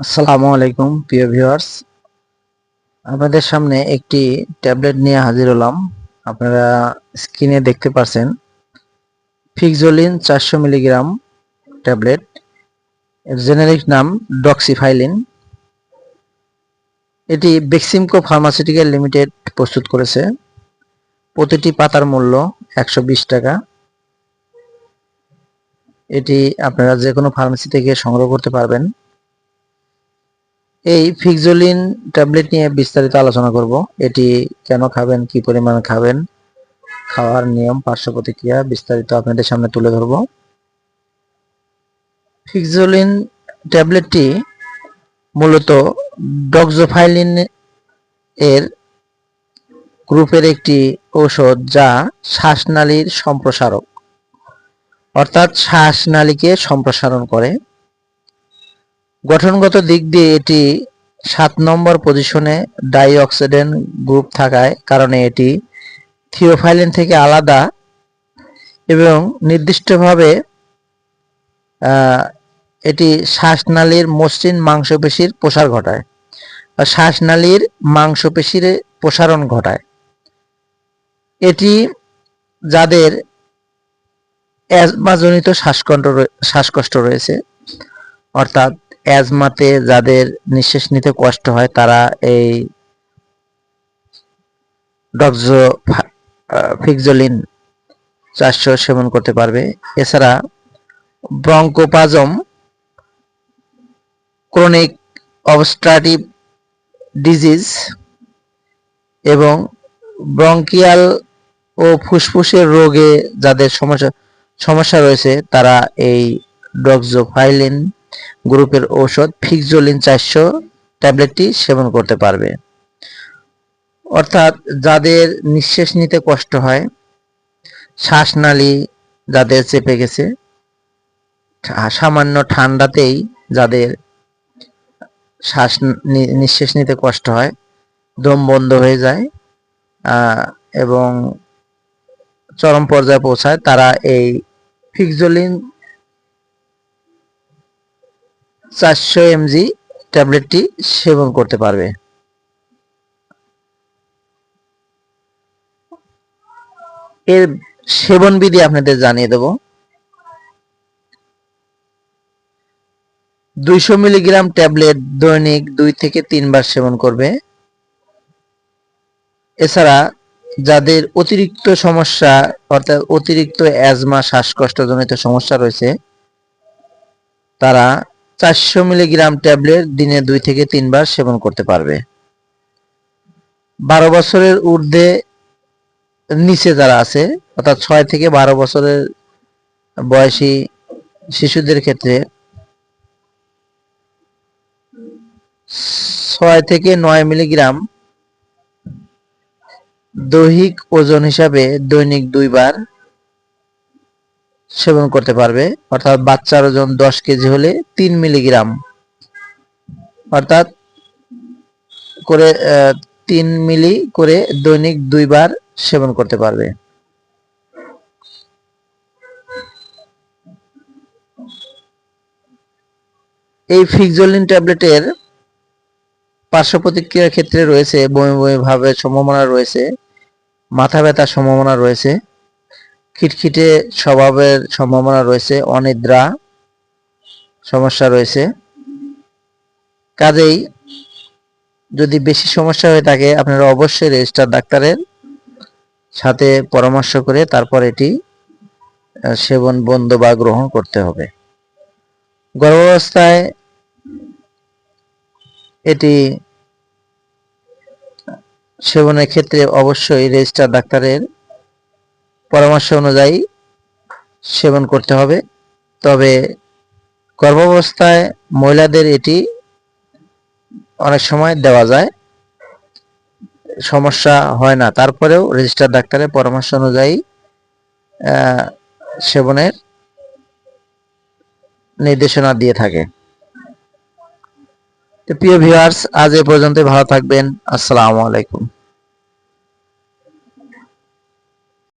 আসসালামু আলাইকুম প্রিয় ভিউয়ার্স, আপনাদের সামনে একটি ট্যাবলেট নিয়ে হাজির হলাম। আপনারা স্ক্রিনে দেখতে পাচ্ছেন ফিক্সোলিন 400 মিলিগ্রাম ট্যাবলেট। এর জেনেরিক নাম ডক্সিফাইলিন। এটি বেক্সিমকো ফার্মাসিউটিক্যাল লিমিটেড প্রস্তুত করেছে। প্রতিটি পাতার মূল্য 120 টাকা। এটি আপনারা যে কোনো ফার্মেসি থেকে সংগ্রহ করতে পারবেন। এই ফিক্সোলিন ট্যাবলেট নিয়ে বিস্তারিত আলোচনা করব। এটি কেন খাবেন, কি পরিমাণে খাবেন, খাওয়ার নিয়ম, পার্শ্ব প্রতিক্রিয়া বিস্তারিত আপনাদের সামনে তুলে ধরব। ফিক্সোলিন ট্যাবলেটটি মূলত ডক্সোফাইলিন এর গ্রুপের একটি ঔষধ, যা শ্বাসনালীর সম্প্রসারক, অর্থাৎ শ্বাসনালীকে সম্প্রসারণ করে। গঠনগত দিক দিয়ে এটি 7 নম্বর পজিশনে ডাইঅক্সিডেন্ট গ্রুপ থাকায় কারণে এটি থিওফাইলিন থেকে আলাদা এবং নির্দিষ্টভাবে এটি শ্বাসনালীর মসৃণ মাংসপেশির প্রসার ঘটায় বা শ্বাসনালীর মাংসপেশির প্রসারণ ঘটায়। এটি যাদের অ্যাজমাজনিত শ্বাসকষ্ট রয়েছে, অর্থাৎ অ্যাজমাতে যাদের নিঃশ্বাস নিতে কষ্ট হয়, তারা এই ফিক্সোলিন 400 সেবন করতে পারবে। এছাড়া ব্রঙ্কোপাজম, ক্রনিক অবস্ট্রাকটিভ ডিজিজ এবং ব্রঙ্কিয়াল ও ফুসফুসের রোগে যাদের সমস্যা রয়েছে, তারা এই ডক্সোফাইলিন গ্রুপের ঔষধ ফিক্সোলিন 400 ট্যাবলেটটি সেবন করতে পারবে। অর্থাৎ যাদের নিঃশ্বাস নিতে কষ্ট হয়, শ্বাসনালী যাদের চেপে গেছে, সামান্য ঠান্ডাতেই যাদের নিঃশ্বাস নিতে কষ্ট হয়, দম বন্ধ হয়ে যায় এবং চরম পর্যায়ে পৌঁছায়, তারা এই ফিক্সোলিন 400 mg ট্যাবলেটটি সেবন করতে পারবে। এর সেবন বিধি আপনাদের জানিয়ে দেব। 200 মিলিগ্রাম ট্যাবলেট দৈনিক 2 থেকে 3 বার সেবন করবে। এছাড়া যাদের অতিরিক্ত সমস্যা, অর্থাৎ অতিরিক্ত অ্যাজমা শ্বাসকষ্টজনিত সমস্যা রয়েছে, তারা 400 মিলিগ্রাম ট্যাবলেট দিনে 2 থেকে 3 বার সেবন করতে পারবে। 12 বছরের ঊর্ধ্বে নিচে যারা আছে, অর্থাৎ 6 থেকে 12 বছরের বয়সী শিশুদের ক্ষেত্রে 6 থেকে 9 মিলিগ্রাম দৈহিক ওজন হিসাবে দৈনিক 2 বার সেবন করতে পারবে। অর্থাৎ বাচ্চার ওজন 10 কেজি হলে 3 মিলিগ্রাম, অর্থাৎ করে 3 মিলি করে দৈনিক 2 বার সেবন করতে পারবে। এই ফিক্সোলিন ট্যাবলেটের পার্শ্ব প্রতিক্রিয়ার ক্ষেত্রে রয়েছে বমি বমি ভাবের সম্ভাবনা রয়েছে, মাথা ব্যথার সম্ভাবনা রয়েছে, খিটখিটে স্বভাবের সম্ভাবনা রয়েছে, অনিদ্রা সমস্যা রয়েছে। কাজেই যদি বেশি সমস্যা হয়ে থাকে, আপনারা অবশ্যই রেজিস্টার ডাক্তারের সাথে পরামর্শ করে তারপর এটি সেবন বন্ধ বা গ্রহণ করতে হবে। গর্ভাবস্থায় এটি সেবনের ক্ষেত্রে অবশ্যই রেজিস্টার ডাক্তারের পরামর্শ অনুযায়ী সেবন করতে হবে। তবে গর্ভাবস্থায় মহিলাদের এটি অনেক সময় দেওয়া যায়, সমস্যা হয় না, তারপরেও রেজিস্টার ডাক্তারের পরামর্শ অনুযায়ী সেবনের নির্দেশনা দিয়ে থাকে। তো প্রিয় ভিউয়ার্স, আজ এ পর্যন্ত। ভালো থাকবেন। আসসালামু আলাইকুম।